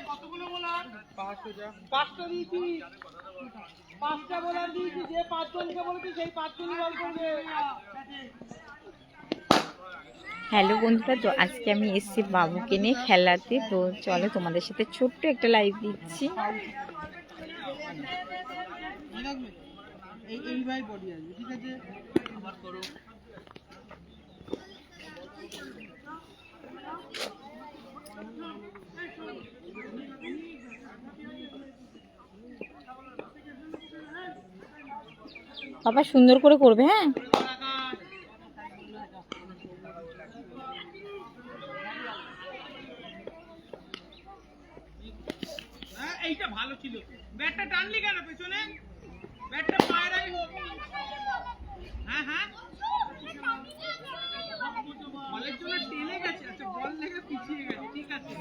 কতগুলো বলার? 5টা দিয়েছি, 5টা বলার দিয়েছি। যে 5 জনকে বলেছি সেই 5 জনই বল করবে। হ্যালো বন্ধুরা, তো আজকে আমি এসেছি বাবুকে নিয়ে খেলাতে। তো চলো তোমাদের সাথে ছোট্ট একটা লাইভ দিচ্ছি। এইভাবে বডি আসবে, ঠিক আছে? আবার করো। বাবা সুন্দর করে করবে। হ্যাঁ, এইটা ভালো ছিল। ব্যাটটা টানলি কেন পেছনে? ব্যাটটা পায়ের আগে। হ্যাঁ হ্যাঁ, বলের জন্য টেনে গেছে। আচ্ছা, বল লেগে পিছিয়ে গেছে, ঠিক আছে।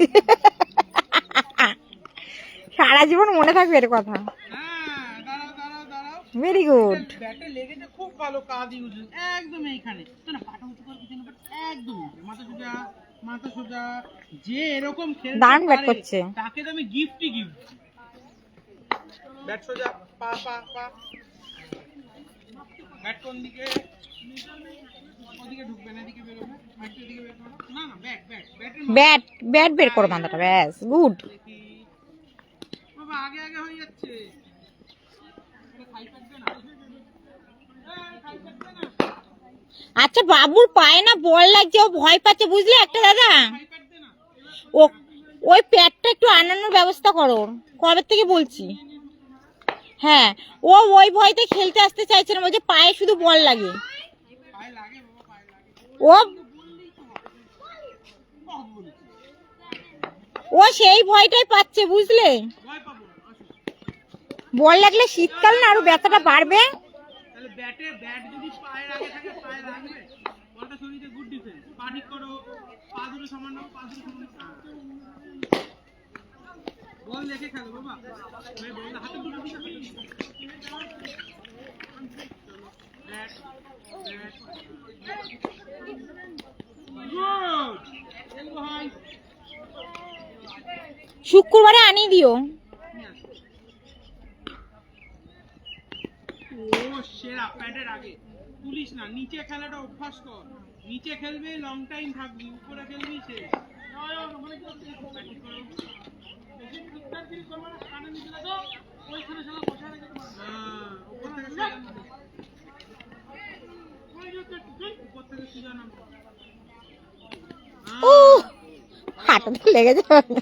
সারা জীবন মনে থাকবে এর কথা। হ্যাঁ, দাঁড়াও দাঁড়াও দাঁড়াও। Very good. ব্যাটে লেগেছে, খুব ভালো কাজ ইউজ। একদম এইখানে না, পাটা উঁচু করে পিছনে, একদম মাথা সোজা, মাথা সোজা। যে এরকম খেলতে দারুণ ব্যাট পারে করছে, তাকে তো আমি গিফটই গিফট। ব্যাট সোজা, পা পা পা। ব্যাট কোন দিকে? ওদিকে ঢুকবে না, এদিকে বেরোবে। ব্যাট এদিকে বের করো। না না, ব্যাট ব্যাট ব্যাট ব্যাট বের করো মাথাটা। ব্যাস, গুড। বাবা আগে আগে হয়ে যাচ্ছে। এটা খাই পারবে না। খাই পারবে না। আচ্ছা, বাবুর পায়ে না বল লাগছে, ও ভয় পাচ্ছে, বুঝলে একটা দাদা। ও ওই প্যাডটা একটু আনানোর ব্যবস্থা করো, কবে থেকে বলছি। হ্যাঁ, ও ওই ভয়তে খেলতে আসতে চাইছে না, বলছে পায়ে শুধু বল লাগে। ও ও সেই ভয়টাই পাচ্ছে, বুঝলে। বল লাগলে শীতকাল না আরো ব্যথাটা বাড়বে। তাহলে ব্যাটে ব্যাট যদি পায়ের আগে থাকে, পায়ে লাগবে। বলটা শরীরে গুড ডিফেন্স। পা ঠিক করো, পা দুটো সমান নাও, পা দুটো সমান নাও। বল দেখে খেলো বাবা। ভাই বল হাতে দুটো দিকে, হাতে দুটো। Bat bat good. Elbow high. শুক্রবারে আনিয়ে দিও। ও সেরা, প্যাডের আগে তুলিস না। নিচে খেলাটা অভ্যাস কর। নিচে খেলবে, লং টাইম থাকবি। উপরে খেলবি সে। ও হাঁটাতে লেগে যাবে।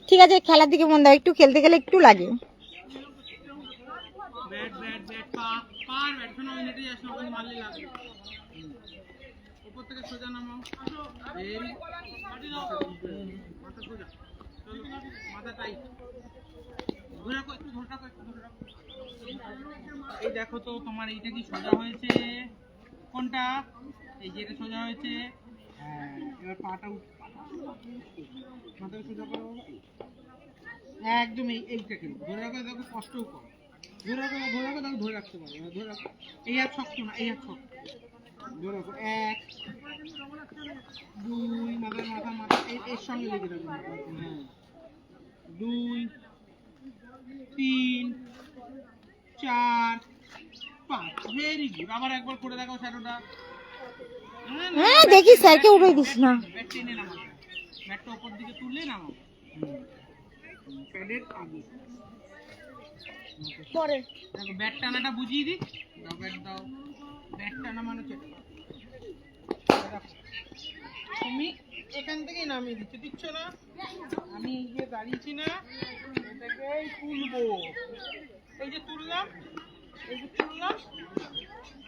ঠিক আছে, খেলার দিকে মন দাও, একটু খেলতে গেলে একটু লাগে। ব্যাট ব্যাট ব্যাট পা পার ব্যাট শোনা, ওই নেটে যাস না, ওখানে মারলে লাগবে। উপর থেকে সোজা নামাও। মাথা সোজা, চলো মাথা টাইট। ধরে রাখো, একটু ধরে রাখো, একটু ধরে রাখো। এই দেখো তো তোমার এইটা কি সোজা হয়েছে? কোনটা? এই যে এটা সোজা হয়েছে। হ্যাঁ, এবার পাটা মাথা সোজা করো। একদম এইটা কিন্তু ধরে রাখো। দেখো কষ্টও কম। ধরে রাখো, ধরে রাখো, দেখো ধরে রাখতে পারো। ধরে রাখো। এই হাত শক্ত না, এই হাত শক্ত। ধরে রাখো। 1 2, মাথা মাথা মাথা এর সঙ্গে লেগে রাখো। হ্যাঁ, 2 3 4 5। Very good. আবার একবার করে দেখাও শ্যাডোটা। হ্যাঁ, দেখি স্যারকে উঠে দিস না। ব্যাট টেনে নামাও, ব্যাটটা উপর দিকে তুললে নামাও। প্যাডের আগে পরে দেখো, ব্যাট টানাটা বুঝিয়ে দিই। দাও ব্যাট দাও। ব্যাট টানা মানে হচ্ছে তুমি এখান থেকেই নামিয়ে দিচ্ছ না? আমি গিয়ে দাঁড়িয়েছি না, এটাকেই তুলবো। এই যে তুললাম, এই যে তুললাম,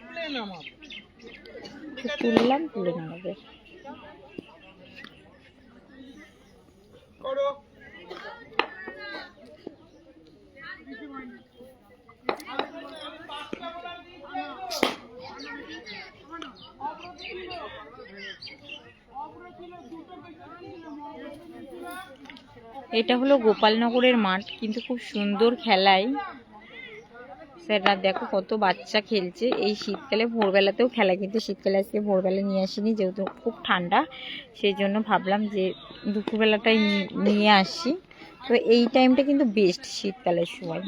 তুলে নামাবো। তুললাম, তুলে নামাবে। করো। এটা হলো গোপালনগরের মাঠ, কিন্তু খুব সুন্দর খেলায় স্যাররা দেখো কত বাচ্চা খেলছে। এই শীতকালে ভোরবেলাতেও খেলা, কিন্তু শীতকালে আজকে ভোরবেলা নিয়ে আসিনি, যেহেতু খুব ঠান্ডা, সেই জন্য ভাবলাম যে দুপুরবেলাটাই নিয়ে আসি। তো এই টাইমটা কিন্তু বেস্ট শীতকালের সময়।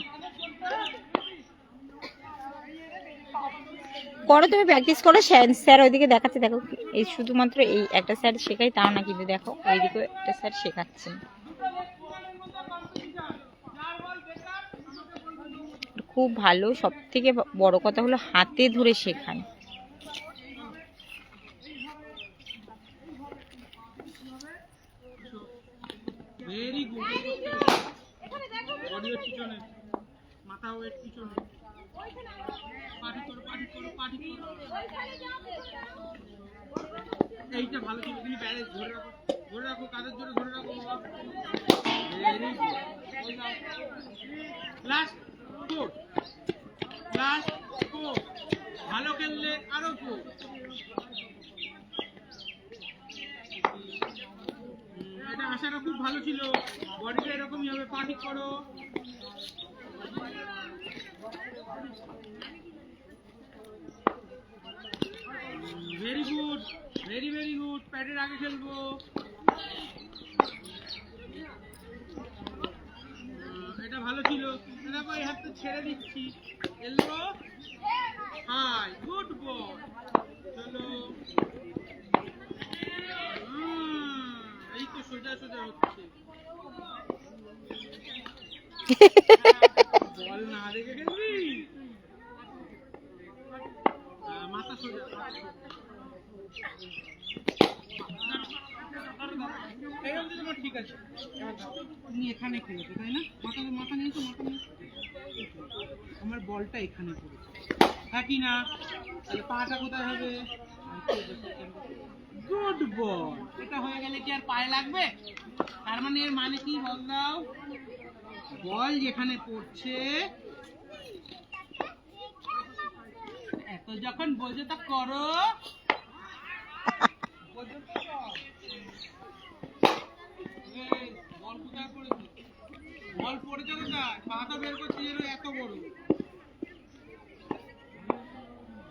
করো, তুমি প্র্যাকটিস করো, স্যার ওইদিকে দেখাচ্ছে। দেখো এই শুধুমাত্র এই একটা স্যার শেখাই তাও না, কিন্তু দেখো ওইদিকে একটা স্যার শেখাচ্ছেন। খুব ভালো, সব থেকে বড় কথা হলো হাতে ধরে শেখায়। Very good. বডি পিছনে, মাথা ওয়েট পিছনে, পাটি করো পাটি করো পাটি করো। এইটা ভালো ছিল, তুমি ব্যালেন্স ধরে রাখো, ধরে রাখো, কাদের জোরে ধরে রাখো। Very good. Last four, last four. ভালো খেললে আরো ফোর। এটা আশাটা খুব ভালো ছিল, বডিটা এরকমই হবে, পা ঠিক করো। Very good, very very good. প্যাডের আগে খেলবো। এটা ভালো ছিল। দেখো এই হাতটা ছেড়ে দিচ্ছি, এলবো হাই, গুড বল। চলো, এই তো সোজা সোজা হচ্ছে। বল না দেখে খেলবি, মাথা সোজা। তোমার ঠিক আছে, তুমি এখানে খেলেছো তাই না? মাথা মাথা নিয়েছো, মাথা নিয়েছো। আমার বলটা এখানে পড়েছে, হ্যাঁ কি না? তাহলে পাটা কোথায় হবে? Good ball. এটা হয়ে গেলে কি আর পায়ে লাগবে? তার মানে এর মানে কি বল দাও? বল যেখানে পড়ছে, এত যখন বোঝো তা করো। বল কোথায় পড়েছে? বল পড়েছে কোথায়? পাটা বের করছে যেন এত বড়।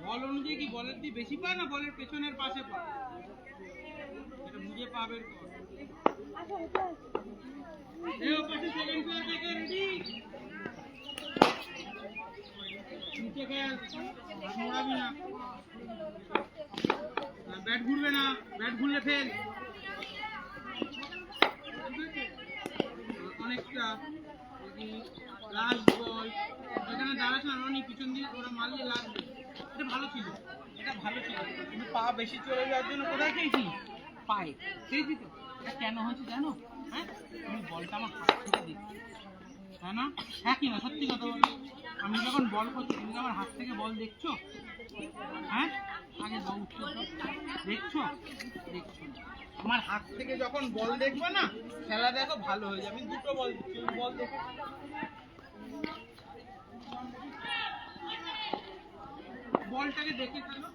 বল অনুযায়ী কি বলের দিয়ে বেশি পা না বলের পেছনের পাশে পা? এটা বুঝে পা বের কর। সেকেন্ড প্লেয়ার থেকে রেডি, নিচে খেল, মোড়াবি না, ব্যাট ঘুরবে না, ব্যাট ঘুরলে ফেল। অনেকটা লাস্ট বল, এখানে দাঁড়াস না রনি, পিছন দিয়ে ওরা মারলে লাগবে। এটা ভালো ছিল, এটা ভালো ছিল, কিন্তু পা বেশি চলে যাওয়ার জন্য কোথায় খেয়েছি? পায়ে খেয়েছি। তো এটা কেন হয়েছে জানো? হ্যাঁ, তুমি বলটা আমার হাত থেকে দেখছো, তাই না? হ্যাঁ কি না, সত্যি কথা বলো। আমি যখন বল করছি, তুমি আমার হাত থেকে বল দেখছো? হ্যাঁ, আগে বল দেখছো? দেখছো না। আমার হাত থেকে যখন বল দেখবে না, খেলা দেখো ভালো হয়ে যাবে। আমি দুটো বল দিচ্ছি, বল দেখো। বলটাকে দেখে ফেলো,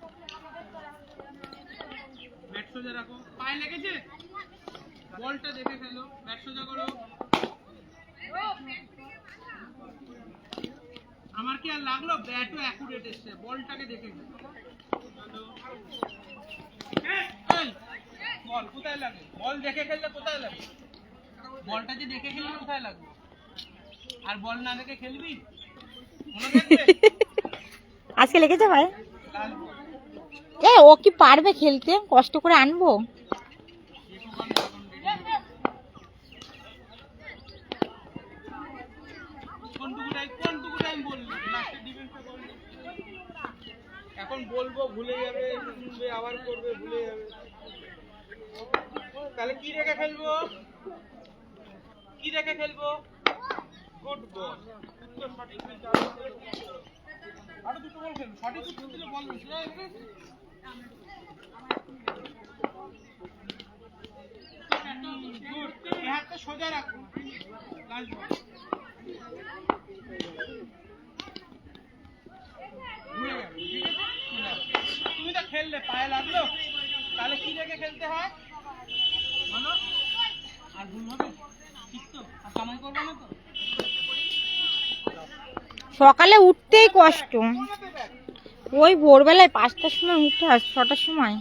ব্যাট সোজা রাখো, পায়ে লেগেছে, বলটা দেখে ফেলো, ব্যাট সোজা করো। আমার কি আর লাগলো? ব্যাটও অ্যাকুরেট এসছে, বলটাকে দেখে ফেলো। বল কোথায় লাগে? বল দেখে খেললে কোথায় লাগে? বলটা যে দেখে খেললে কোথায় লাগবে? আর বল না দেখে খেলবি? মনে থাকবে? আজকে লেগেছে ভাই? এ ও কি পারবে খেলতে? কষ্ট করে আনবো। এখন বলবো ভুলে যাবে, শুনবে আবার করবে, ভুলে যাবে। তাহলে কি রেখে খেলবো? কি রেখে খেলবো? Good ball. সঠিক আরো দুটো বল খেলবো, সঠিক উত্তর দিলে বল বেশি। হাতটা সোজা রাখো, তুমি তো খেললে পায়ে লাগলো, তাহলে কি রেখে খেলতে হয় বলো? আর ভুল হবে? ঠিক তো? আর কামাই করবে না তো? সকালে উঠতেই কষ্ট, ওই ভোরবেলায় 5টার সময় উঠে 6টার সময়।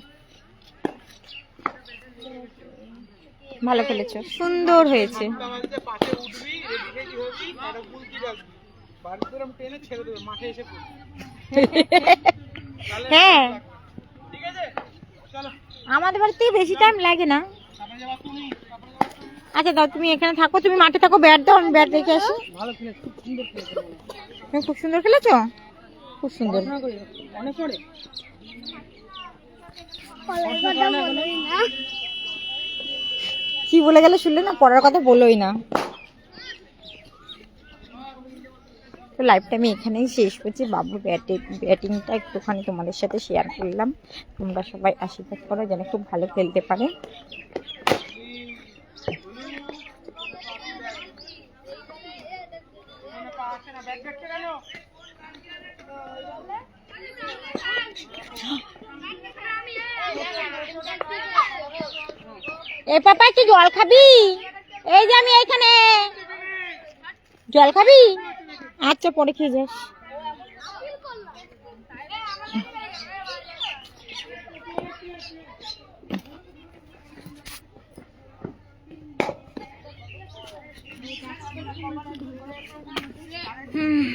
ভালো খেলেছো, সুন্দর হয়েছে। বাড়িতে পাশে উঠবি, রেডি হবি, একটা গুলতি রাখবি, বাড়িতে এরকম টেনে ছেড়ে দেবে, মাঠে এসে পড়বি। হ্যাঁ, ঠিক আছে, চলো। আমাদের বাড়িতে বেশি টাইম লাগে না। তারপরে যাবা তুমি, আচ্ছা দাও, তুমি এখানে থাকো, তুমি মাঠে থাকো, ব্যাট দাও, আমি ব্যাট রেখে আসি। ভালো খেলেছ, খুব সুন্দর খেলেছ। তুমি খুব সুন্দর খেলেছো, খুব সুন্দর। অনেক পড়ে কি বলে গেলে শুনলে না, পড়ার কথা বলোই না। তো লাইভটা আমি এখানেই শেষ করছি। বাবুর ব্যাটিংটা একটুখানি তোমাদের সাথে শেয়ার করলাম। তোমরা সবাই আশীর্বাদ করো যেন খুব ভালো খেলতে পারে। এ পাপা একটু জল খাবি? এই যে আমি এইখানে, জল খাবি? আচ্ছা পরে খেয়ে যাস। হুম।